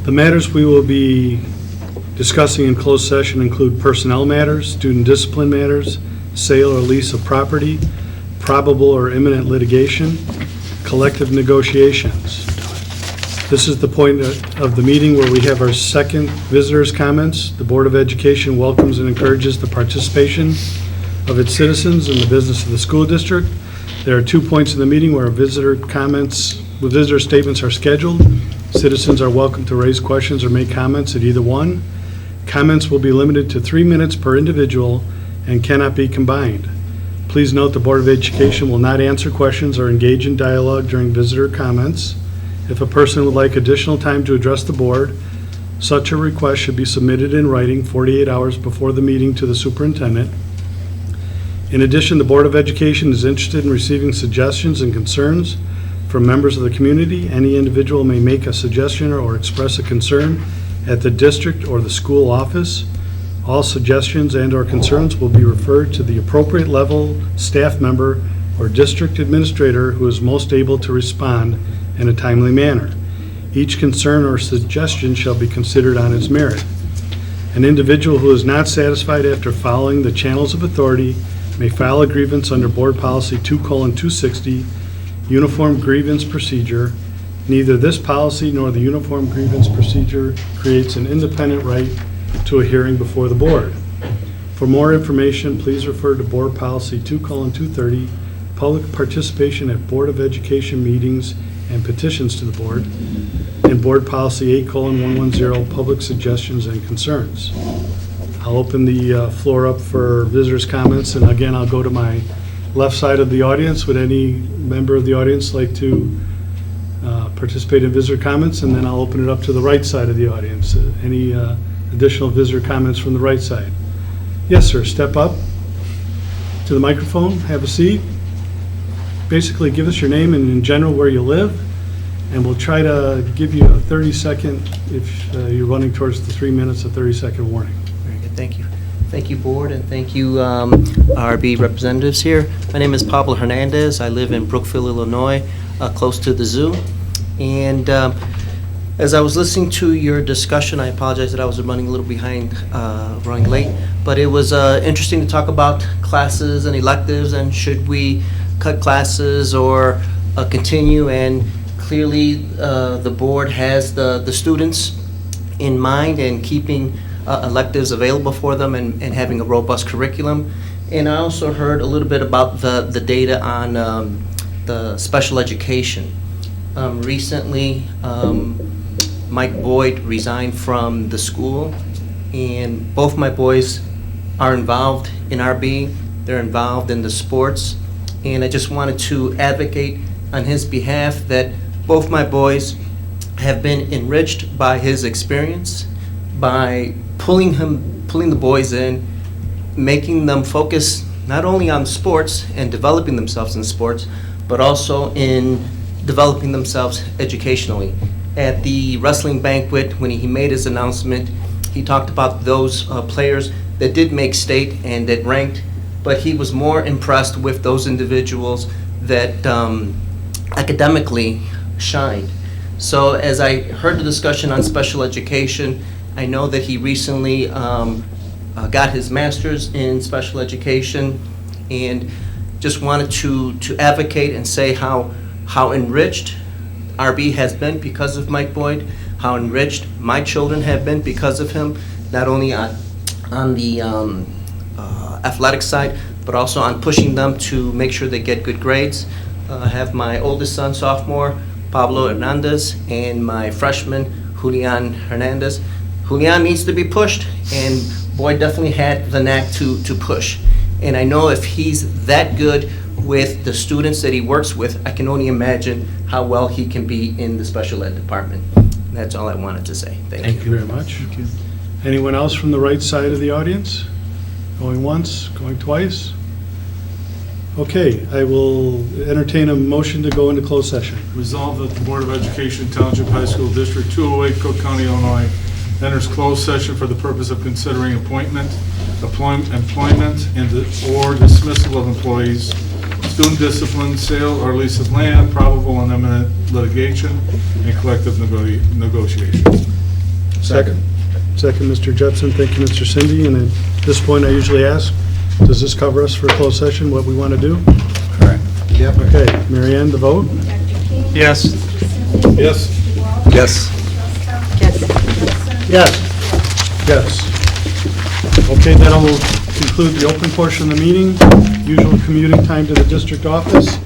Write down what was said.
The matters we will be discussing in closed session include personnel matters, student discipline matters, sale or lease of property, probable or imminent litigation, collective negotiations. This is the point of the meeting where we have our second visitors' comments. The Board of Education welcomes and encourages the participation of its citizens in the business of the school district. There are 2 points in the meeting where visitor statements are scheduled. Citizens are welcome to raise questions or make comments at either one. Comments will be limited to 3 minutes per individual and cannot be combined. Please note the Board of Education will not answer questions or engage in dialogue during visitor comments. If a person would like additional time to address the board, such a request should be submitted in writing 48 hours before the meeting to the superintendent. In addition, the Board of Education is interested in receiving suggestions and concerns from members of the community. Any individual may make a suggestion or express a concern at the district or the school office. All suggestions and/or concerns will be referred to the appropriate level staff member or district administrator who is most able to respond in a timely manner. Each concern or suggestion shall be considered on its merit. An individual who is not satisfied after following the channels of authority may file a grievance under Board Policy 2:260, Uniform Grievance Procedure. Neither this policy nor the Uniform Grievance Procedure creates an independent right to a hearing before the board. For more information, please refer to Board Policy 2:230, Public Participation at Board of Education Meetings and Petitions to the Board, and Board Policy 8:110, Public Suggestions and Concerns. I'll open the floor up for visitors' comments, and again, I'll go to my left side of the audience. Would any member of the audience like to participate in visitor comments? And then I'll open it up to the right side of the audience. Any additional visitor comments from the right side? Yes, sir. Step up to the microphone, have a seat. Basically, give us your name and in general where you live, and we'll try to give you a 30-second, if you're running towards the 3 minutes, a 30-second warning. Very good, thank you. Thank you, board, and thank you, RB representatives here. My name is Pablo Hernandez. I live in Brookfield, Illinois, close to the zoo. And as I was listening to your discussion, I apologize that I was running a little behind, running late, but it was interesting to talk about classes and electives and should we cut classes or continue, and clearly the board has the students in mind and keeping electives available for them and having a robust curriculum. And I also heard a little bit about the data on the special education. Recently, Mike Boyd resigned from the school, and both my boys are involved in RB. They're involved in the sports, and I just wanted to advocate on his behalf that both my boys have been enriched by his experience, by pulling the boys in, making them focus not only on sports and developing themselves in sports, but also in developing themselves educationally. At the wrestling banquet, when he made his announcement, he talked about those players that did make state and that ranked, but he was more impressed with those individuals that academically shined. So as I heard the discussion on special education, I know that he recently got his master's in special education, and just wanted to advocate and say how enriched RB has been because of Mike Boyd, how enriched my children have been because of him, not only on the athletic side, but also on pushing them to make sure they get good grades. I have my oldest son, sophomore, Pablo Hernandez, and my freshman, Julian Hernandez. Julian needs to be pushed, and Boyd definitely had the knack to push. And I know if he's that good with the students that he works with, I can only imagine how well he can be in the special ed department. And that's all I wanted to say. Thank you very much. Thank you. Anyone else from the right side of the audience? Going once, going twice? Okay, I will entertain a motion to go into closed session. Resolved that the Board of Education, Township High School District 208, Cook County, Illinois, enters closed session for the purpose of considering employment, and or dismissal of employees, student discipline, sale or lease of land, probable and imminent litigation, and collective negotiations. Second, Mr. Judson. Thank you, Mr. Cindy. And at this point, I usually ask, does this cover us for closed session, what we want to do? Correct. Yep. Okay, Mary Ann, the vote? Yes. Yes. Yes. Yes. Okay, that'll conclude the open portion of the meeting. Usual commuting time to the district office.